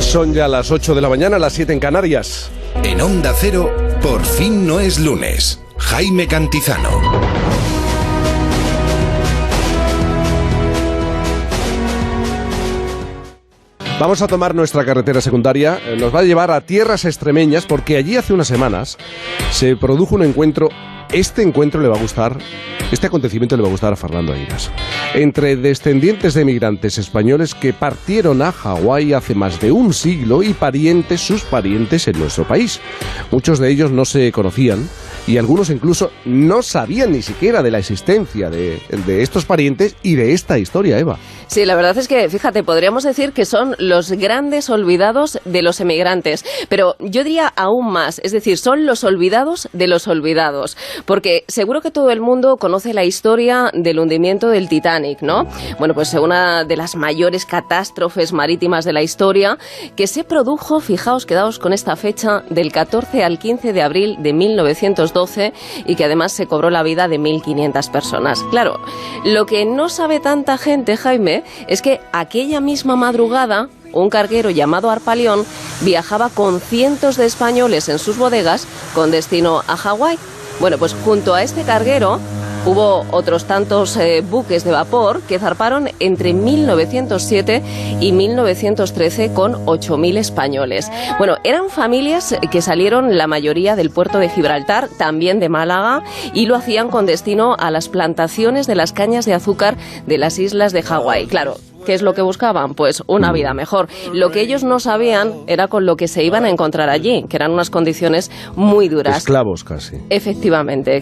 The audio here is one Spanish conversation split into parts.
Son ya las 8 de la mañana, las 7 en Canarias. En Onda Cero, por fin no es lunes. Jaime Cantizano. Vamos a tomar nuestra carretera secundaria, nos va a llevar a tierras extremeñas porque allí hace unas semanas se produjo un encuentro. Este encuentro le va a gustar, este acontecimiento le va a gustar a Fernando Eiras. Entre descendientes de emigrantes españoles que partieron a Hawái hace más de un siglo y sus parientes en nuestro país. Muchos de ellos no se conocían y algunos incluso no sabían ni siquiera de la existencia de estos parientes y de esta historia, Eva. Sí, la verdad es que, fíjate, podríamos decir que son los grandes olvidados de los emigrantes, pero yo diría aún más, es decir, son los olvidados de los olvidados, porque seguro que todo el mundo conoce la historia del hundimiento del Titanic, ¿no? Bueno, pues una de las mayores catástrofes marítimas de la historia, que se produjo, fijaos, quedaos con esta fecha, del 14 al 15 de abril de 1912, y que además se cobró la vida de 1.500 personas. Claro, lo que no sabe tanta gente, Jaime, es que aquella misma madrugada un carguero llamado Harpalión viajaba con cientos de españoles en sus bodegas con destino a Hawái. Bueno, pues junto a este carguero hubo otros tantos buques de vapor que zarparon entre 1907 y 1913 con 8.000 españoles. Bueno, eran familias que salieron la mayoría del puerto de Gibraltar, también de Málaga, y lo hacían con destino a las plantaciones de las cañas de azúcar de las islas de Hawái. Claro, ¿qué es lo que buscaban? Pues una vida mejor. Lo que ellos no sabían era con lo que se iban a encontrar allí, que eran unas condiciones muy duras. Esclavos casi. Efectivamente,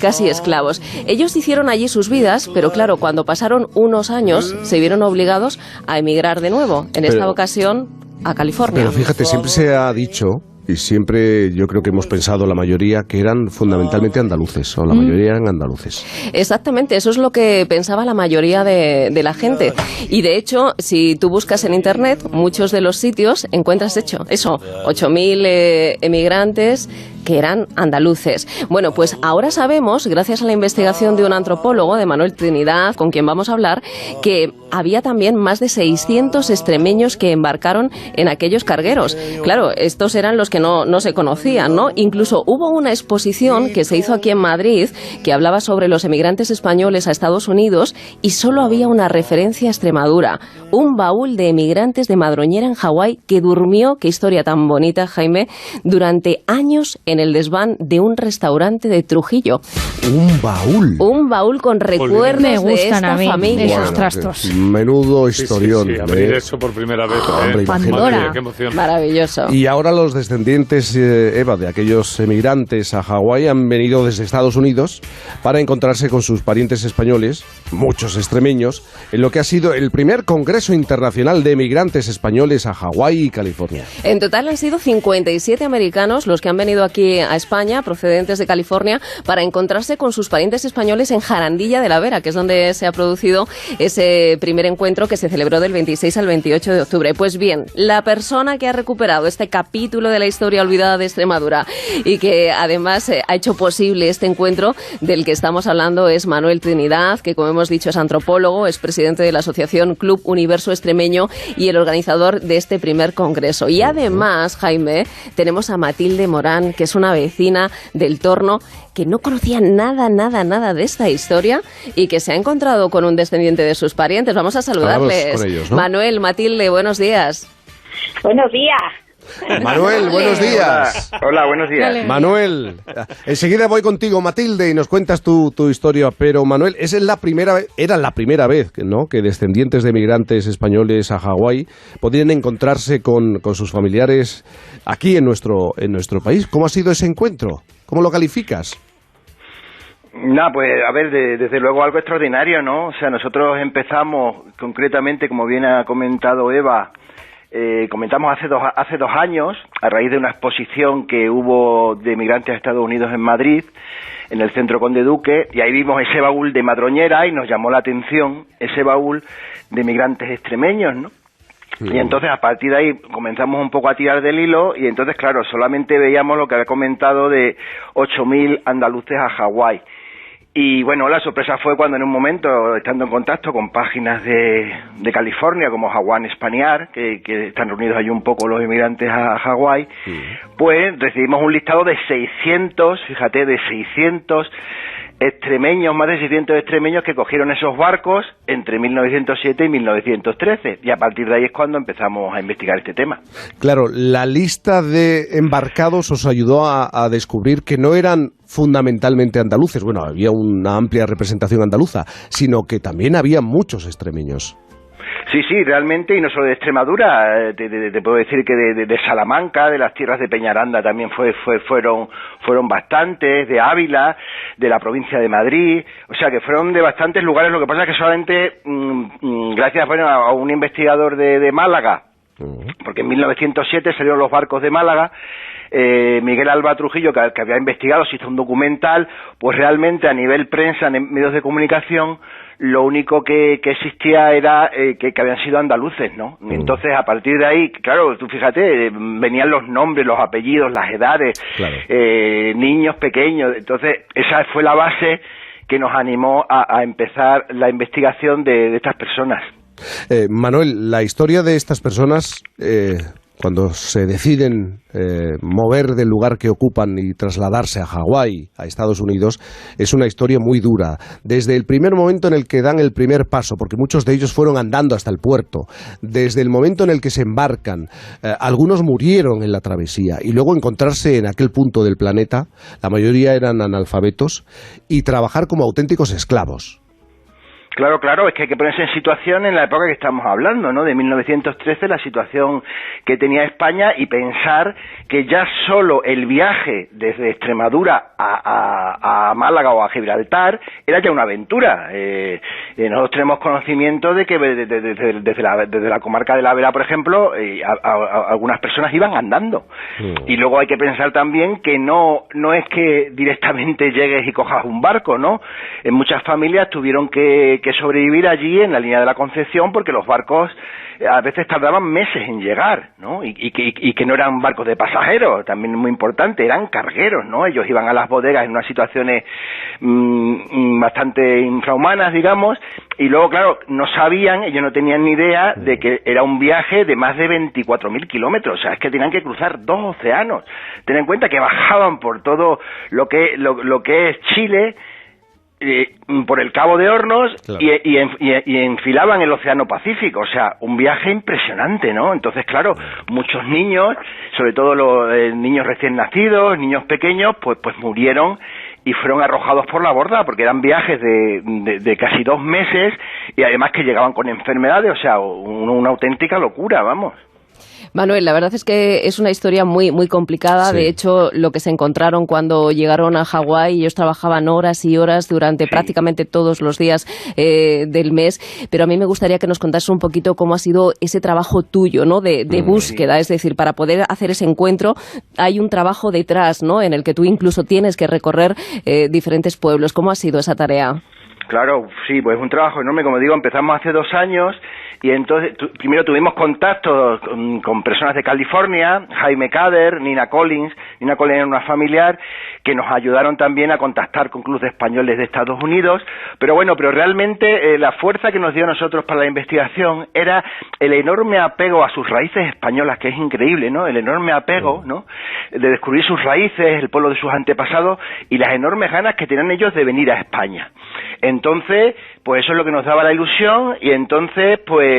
casi esclavos. Ellos hicieron allí sus vidas, pero claro, cuando pasaron unos años se vieron obligados a emigrar de nuevo, en esta ocasión a California. Pero fíjate, siempre se ha dicho, y siempre yo creo que hemos pensado la mayoría, que eran fundamentalmente andaluces, o la mayoría eran andaluces. Exactamente, eso es lo que pensaba la mayoría de la gente. Y de hecho, si tú buscas en internet, muchos de los sitios encuentras eso, 8.000 emigrantes que eran andaluces. Bueno, pues ahora sabemos, gracias a la investigación de un antropólogo, de Manuel Trinidad, con quien vamos a hablar, que había también más de 600 extremeños que embarcaron en aquellos cargueros. Claro, estos eran los que no se conocían, ¿no? Incluso hubo una exposición que se hizo aquí en Madrid que hablaba sobre los emigrantes españoles a Estados Unidos y solo había una referencia a Extremadura. Un baúl de emigrantes de Madroñera en Hawái que durmió, qué historia tan bonita, Jaime, durante años en el desván de un restaurante de Trujillo. ¿Un baúl? Un baúl con recuerdos de esta familia. Esos trastos. Menudo historión. Sí, abrir eso por primera vez. Hombre, Pandora. Qué emoción. Maravilloso. Y ahora los descendientes, Eva, de aquellos emigrantes a Hawái han venido desde Estados Unidos para encontrarse con sus parientes españoles, muchos extremeños, en lo que ha sido el primer Congreso Internacional de Emigrantes Españoles a Hawái y California. En total han sido 57 americanos los que han venido aquí a España, procedentes de California, para encontrarse con sus parientes españoles en Jarandilla de la Vera, que es donde se ha producido ese primer encuentro que se celebró del 26 al 28 de octubre. Pues bien, la persona que ha recuperado este capítulo de la historia olvidada de Extremadura y que además ha hecho posible este encuentro del que estamos hablando es Manuel Trinidad, que como hemos dicho es antropólogo, es presidente de la asociación Club Universo Extremeño y el organizador de este primer congreso. Y además, Jaime, tenemos a Matilde Morán, que es una vecina del Torno que no conocía nada de esta historia y que se ha encontrado con un descendiente de sus parientes. Vamos a saludarles. Con ellos, ¿no? Manuel, Matilde, buenos días. Buenos días. Manuel, buenos días. Hola, buenos días. Dale. Manuel, enseguida voy contigo, Matilde, y nos cuentas tu historia. Pero, Manuel, era la primera vez, ¿no?, que descendientes de migrantes españoles a Hawái podían encontrarse con sus familiares aquí en nuestro país. ¿Cómo ha sido ese encuentro? ¿Cómo lo calificas? Pues a ver, desde luego algo extraordinario, ¿no? O sea, nosotros empezamos concretamente, como bien ha comentado Eva, comentamos hace dos años, a raíz de una exposición que hubo de migrantes a Estados Unidos en Madrid, en el Centro Conde Duque, y ahí vimos ese baúl de Madroñera y nos llamó la atención ese baúl de migrantes extremeños, ¿no? Y entonces a partir de ahí comenzamos un poco a tirar del hilo y entonces, claro, solamente veíamos lo que había comentado de 8.000 andaluces a Hawái. Y bueno, la sorpresa fue cuando en un momento, estando en contacto con páginas de California como Hawaiian Spaniard, que están reunidos allí un poco los inmigrantes a Hawái, pues recibimos un listado de 600, fíjate, de 600 extremeños, más de 600 extremeños que cogieron esos barcos entre 1907 y 1913, y a partir de ahí es cuando empezamos a investigar este tema. Claro, la lista de embarcados os ayudó a descubrir que no eran fundamentalmente andaluces, bueno, había una amplia representación andaluza, sino que también había muchos extremeños. Sí, realmente, y no solo de Extremadura, te puedo decir que de Salamanca, de las tierras de Peñaranda también fueron bastantes, de Ávila, de la provincia de Madrid, o sea que fueron de bastantes lugares. Lo que pasa es que solamente, gracias a un investigador de Málaga, porque en 1907 salieron los barcos de Málaga, Miguel Alba Trujillo, que había investigado, se hizo un documental, pues realmente a nivel prensa, en medios de comunicación, lo único que existía era que habían sido andaluces, ¿no? Entonces, a partir de ahí, claro, tú fíjate, venían los nombres, los apellidos, las edades, claro. Niños pequeños. Entonces, esa fue la base que nos animó a empezar la investigación de estas personas. Manuel, la historia de estas personas, cuando se deciden mover del lugar que ocupan y trasladarse a Hawái, a Estados Unidos, es una historia muy dura. Desde el primer momento en el que dan el primer paso, porque muchos de ellos fueron andando hasta el puerto, desde el momento en el que se embarcan, algunos murieron en la travesía, y luego encontrarse en aquel punto del planeta, la mayoría eran analfabetos, y trabajar como auténticos esclavos. Claro, es que hay que ponerse en situación en la época que estamos hablando, ¿no? De 1913, la situación que tenía España, y pensar que ya solo el viaje desde Extremadura a Málaga o a Gibraltar era ya una aventura. Nosotros tenemos conocimiento de que desde la comarca de la Vera, por ejemplo, algunas personas iban andando. Y luego hay que pensar también que no es que directamente llegues y cojas un barco, ¿no? En muchas familias tuvieron que sobrevivir allí en la línea de la Concepción, porque los barcos a veces tardaban meses en llegar, ¿no? Y que no eran barcos de pasajeros, también muy importante, eran cargueros, ¿no? Ellos iban a las bodegas en unas situaciones bastante infrahumanas, digamos, y luego, claro, no sabían, ellos no tenían ni idea de que era un viaje de más de 24.000 kilómetros, o sea, es que tenían que cruzar 2 océanos. Ten en cuenta que bajaban por todo lo que es Chile, por el Cabo de Hornos, claro. y enfilaban el Océano Pacífico, o sea, un viaje impresionante, ¿no? Entonces, claro, muchos niños, sobre todo los niños recién nacidos, niños pequeños, pues murieron y fueron arrojados por la borda, porque eran viajes de casi 2 meses, y además que llegaban con enfermedades, o sea, una auténtica locura, vamos. Manuel, la verdad es que es una historia muy, muy complicada. Sí. De hecho, lo que se encontraron cuando llegaron a Hawái, ellos trabajaban horas y horas durante prácticamente todos los días del mes. Pero a mí me gustaría que nos contases un poquito cómo ha sido ese trabajo tuyo, ¿no? De búsqueda. Es decir, para poder hacer ese encuentro hay un trabajo detrás, ¿no? En el que tú incluso tienes que recorrer diferentes pueblos. ¿Cómo ha sido esa tarea? Claro, sí, pues es un trabajo enorme. Como digo, empezamos hace 2 años. Y entonces, primero tuvimos contacto con personas de California, Jaime Cader, Nina Collins era una familiar, que nos ayudaron también a contactar con clubes españoles de Estados Unidos. Pero realmente la fuerza que nos dio a nosotros para la investigación era el enorme apego a sus raíces españolas, que es increíble, ¿no? El enorme apego, ¿no? De descubrir sus raíces, el pueblo de sus antepasados, y las enormes ganas que tenían ellos de venir a España. Entonces, pues eso es lo que nos daba la ilusión, y entonces, pues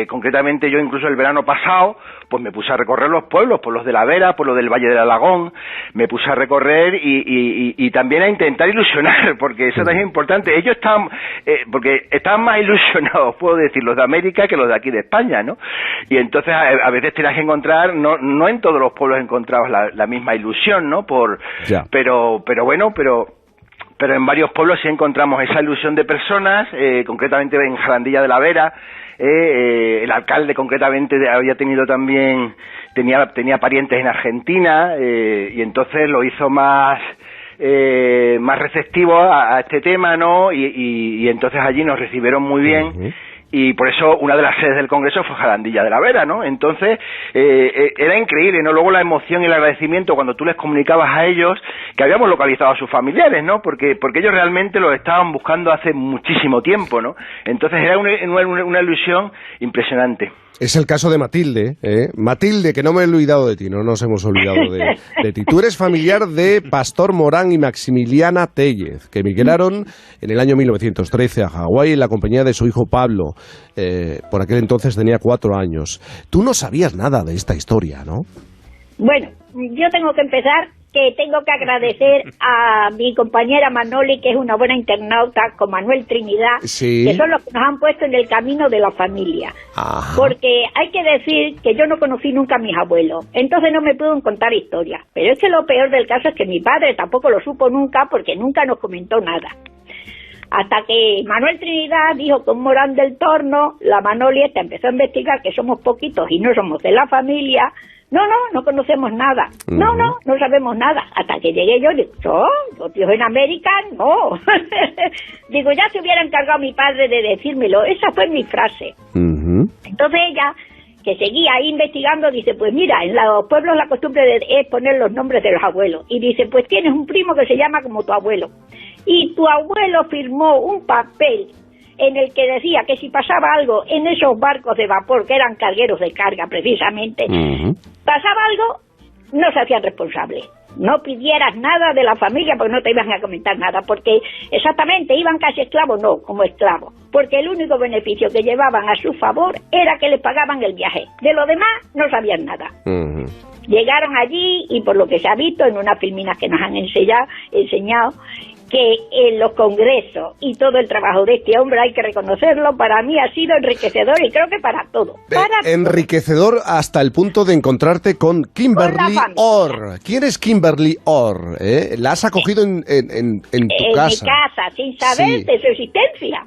concretamente yo incluso el verano pasado, pues me puse a recorrer los pueblos de la Vera, pueblos del Valle del Alagón, me puse a recorrer y también a intentar ilusionar, porque eso también es importante. Ellos estaban, porque estaban más ilusionados, puedo decir, los de América que los de aquí de España, ¿no? Y entonces a veces tenías que encontrar, no en todos los pueblos encontrabas la misma ilusión, ¿no? Pero en varios pueblos sí encontramos esa ilusión de personas, concretamente en Jarandilla de la Vera. El alcalde concretamente había tenido también, tenía parientes en Argentina, y entonces lo hizo más receptivo a este tema, ¿no? Y entonces allí nos recibieron muy bien. y por eso una de las sedes del Congreso fue Jarandilla de la Vera, ¿no? Entonces, era increíble, ¿no? Luego la emoción y el agradecimiento cuando tú les comunicabas a ellos que habíamos localizado a sus familiares, ¿no? Porque ellos realmente los estaban buscando hace muchísimo tiempo, ¿no? Entonces era una ilusión impresionante. Es el caso de Matilde, Matilde, que no me he olvidado de ti, no nos hemos olvidado de ti. Tú eres familiar de Pastor Morán y Maximiliana Tellez, que emigraron en el año 1913 a Hawái en la compañía de su hijo Pablo. Por aquel entonces tenía 4 años. Tú no sabías nada de esta historia, ¿no? Bueno, yo tengo que empezar que tengo que agradecer a mi compañera Manoli, que es una buena internauta, con Manuel Trinidad, sí, que son los que nos han puesto en el camino de la familia. Ajá. Porque hay que decir que yo no conocí nunca a mis abuelos, entonces no me pueden contar historias. Pero es que lo peor del caso es que mi padre tampoco lo supo nunca, porque nunca nos comentó nada. Hasta que Manuel Trinidad dijo que un Morán del Torno, la Manoli esta empezó a investigar que somos poquitos y no somos de la familia. No conocemos nada. No sabemos nada. Hasta que llegué yo, digo, los tíos en América, no. Digo, ya se hubiera encargado mi padre de decírmelo. Esa fue mi frase. Entonces ella, que seguía ahí investigando, dice, pues mira, en los pueblos la costumbre es poner los nombres de los abuelos. Y dice, pues tienes un primo que se llama como tu abuelo. Y tu abuelo firmó un papel en el que decía que si pasaba algo en esos barcos de vapor, que eran cargueros de carga precisamente, pasaba algo, no se hacían responsables. No pidieras nada de la familia porque no te iban a comentar nada, porque exactamente iban casi esclavos, no, como esclavos, porque el único beneficio que llevaban a su favor era que les pagaban el viaje. De lo demás no sabían nada. Llegaron allí y por lo que se ha visto en unas filminas que nos han enseñado, que en los congresos y todo el trabajo de este hombre, hay que reconocerlo, para mí ha sido enriquecedor y creo que para todo. Enriquecedor hasta el punto de encontrarte con Kimberly Orr. ¿Quién es Kimberly Orr? ¿La has acogido en tu casa? En mi casa, sin saber de su existencia.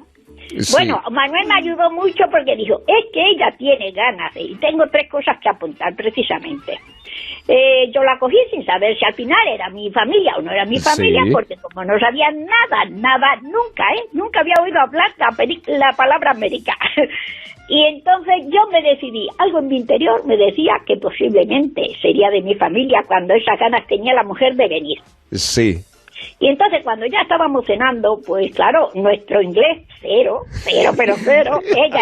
Sí. Bueno, Manuel me ayudó mucho porque dijo, es que ella tiene ganas, y tengo 3 cosas que apuntar precisamente. Yo la cogí sin saber si al final era mi familia o no era mi familia, porque como no sabía nada, nunca había oído hablar la palabra América. Y entonces yo me decidí, algo en mi interior me decía que posiblemente sería de mi familia cuando esas ganas tenía la mujer de venir. Sí. Y entonces cuando ya estábamos cenando, pues claro, nuestro inglés cero, ella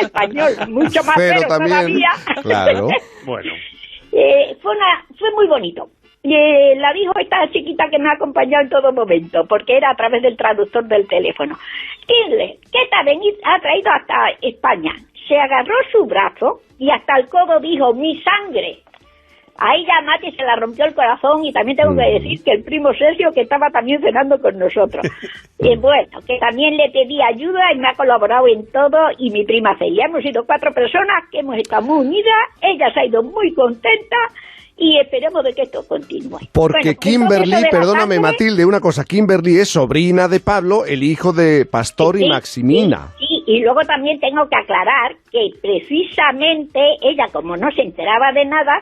español mucho más cero todavía. Claro, bueno. Fue muy bonito. La dijo esta chiquita que me ha acompañado en todo momento, porque era a través del traductor del teléfono. Dile, ¿qué te ha traído hasta España? Se agarró su brazo y hasta el codo dijo, mi sangre. Ahí ya Mati se la rompió el corazón y también tengo que decir que el primo Sergio, que estaba también cenando con nosotros. Y bueno, que también le pedí ayuda y me ha colaborado en todo, y mi prima Celia. Hemos sido 4 personas que hemos estado muy unidas, ella se ha ido muy contenta y esperemos de que esto continúe. Porque bueno, Kimberly, perdóname Matilde, una cosa, Kimberly es sobrina de Pablo, el hijo de Pastor y Maximina. Sí, y luego también tengo que aclarar que precisamente ella, como no se enteraba de nada,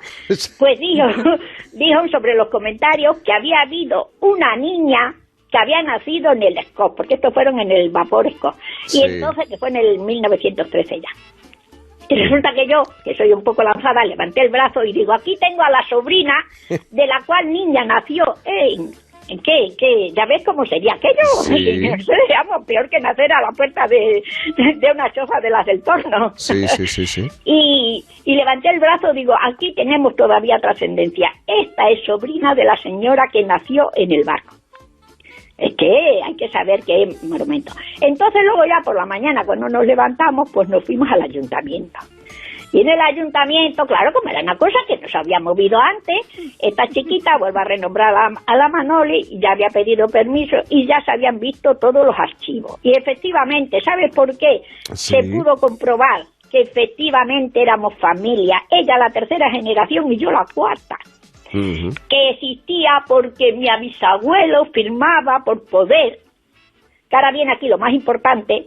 pues dijo sobre los comentarios que había habido una niña que había nacido en el Scott, porque estos fueron en el vapor Scott, y entonces que fue en el 1913 ya. Y resulta que yo, que soy un poco lanzada, levanté el brazo y digo, aquí tengo a la sobrina de la cual niña nació ¿en qué? ¿Ya ves cómo sería aquello? Sí. Seríamos peor que nacer a la puerta de una choza de las del Torno. Sí. Y levanté el brazo, digo, aquí tenemos todavía trascendencia. Esta es sobrina de la señora que nació en el barco. Es que hay que saber qué monumento. Entonces luego ya por la mañana, cuando nos levantamos, pues nos fuimos al ayuntamiento. Y en el ayuntamiento, claro, como era una cosa que nos había movido antes, esta chiquita, vuelvo a renombrar a la Manoli, ya había pedido permiso y ya se habían visto todos los archivos. Y efectivamente, ¿sabes por qué? Sí. Se pudo comprobar que efectivamente éramos familia. Ella la 3ª generación y yo la 4ª. Que existía porque mi bisabuelo firmaba por poder, que ahora viene aquí lo más importante,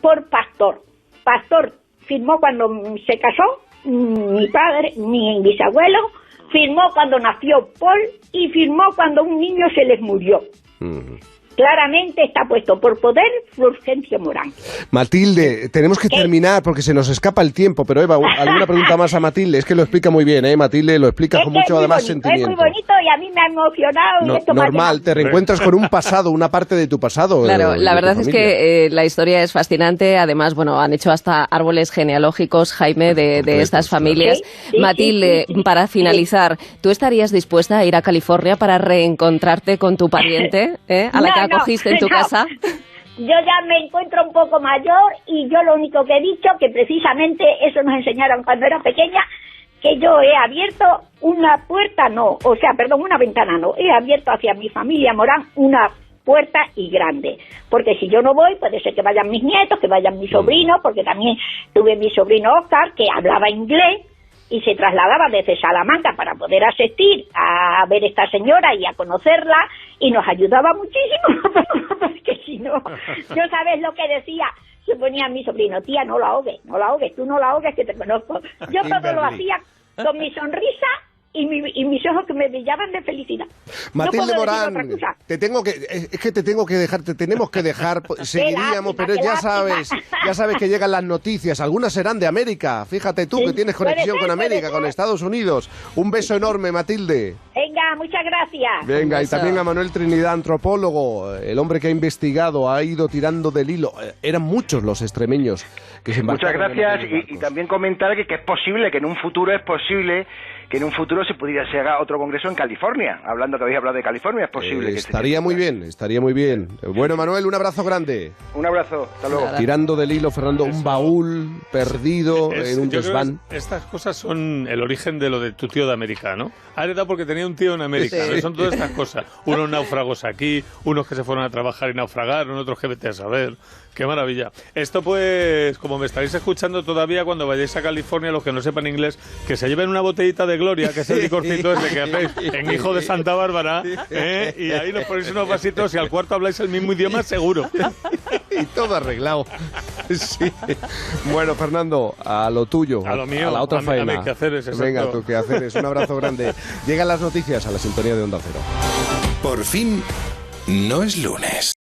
por Pastor. Pastor firmó cuando se casó, mi padre, mi bisabuelo, firmó cuando nació Paul y firmó cuando un niño se les murió. claramente está puesto por poder Fulgencio Morán. Matilde, tenemos que terminar porque se nos escapa el tiempo, pero Eva, ¿alguna pregunta más a Matilde? Es que lo explica muy bien, Matilde, lo explica con mucho además sentimiento. Es muy bonito y a mí me ha emocionado. No, y esto normal, te reencuentras con un pasado, una parte de tu pasado. Claro, la verdad es que la historia es fascinante. Además, bueno, han hecho hasta árboles genealógicos, Jaime, de estas familias. Sí, Matilde, sí. para finalizar, ¿tú estarías dispuesta a ir a California para reencontrarte con tu pariente, a la que acogiste en tu casa? Yo ya me encuentro un poco mayor y yo lo único que he dicho, que precisamente eso nos enseñaron cuando era pequeña, que yo he abierto una ventana no, he abierto hacia mi familia Morán una puerta y grande, porque si yo no voy, puede ser que vayan mis nietos, que vayan mis sobrinos, porque también tuve mi sobrino Oscar, que hablaba inglés, y se trasladaba desde Salamanca para poder asistir a ver a esta señora y a conocerla, y nos ayudaba muchísimo, porque si no, yo sabes lo que decía, se ponía mi sobrino, tía, no la ahogues, tú no la ahogues, que te conozco. Yo todo lo hacía con mi sonrisa y mis ojos que me brillaban de felicidad. Matilde Morán, te tenemos que dejar, seguiríamos, pero ya sabes que llegan las noticias, algunas serán de América, fíjate tú que tienes conexión con América, con Estados Unidos. Un beso enorme, Matilde. Venga, muchas gracias. Venga, y también a Manuel Trinidad, antropólogo, el hombre que ha investigado, ha ido tirando del hilo. Eran muchos los extremeños que se embarcaron. Muchas gracias, y también comentar que es posible, que en un futuro se haga otro congreso en California. Hablando que habéis hablado de California, es posible. Estaría muy bien. Bueno, Manuel, un abrazo grande. Un abrazo, hasta luego. Tirando del hilo, Fernando, un baúl perdido en un desván. Estas cosas son el origen de lo de tu tío de América, ¿no? Ha heredado porque tenía un tío en América, Sí. ¿no? Son todas estas cosas. Unos náufragos aquí, unos que se fueron a trabajar y naufragaron, otros que vete a saber. ¡Qué maravilla! Esto pues, como me estaréis escuchando todavía, cuando vayáis a California, los que no sepan inglés, que se lleven una botellita de Gloria, que es el licorcito ese que hacéis en Hijo de Santa Bárbara, y ahí nos ponéis unos vasitos y al cuarto habláis el mismo idioma seguro. Y todo arreglado. Sí. Bueno, Fernando, a lo tuyo, a lo mío, a la otra faena. A mis quehaceres, exacto. Venga, tus quehaceres. Un abrazo grande. Llegan las noticias a la sintonía de Onda Cero. Por fin, no es lunes.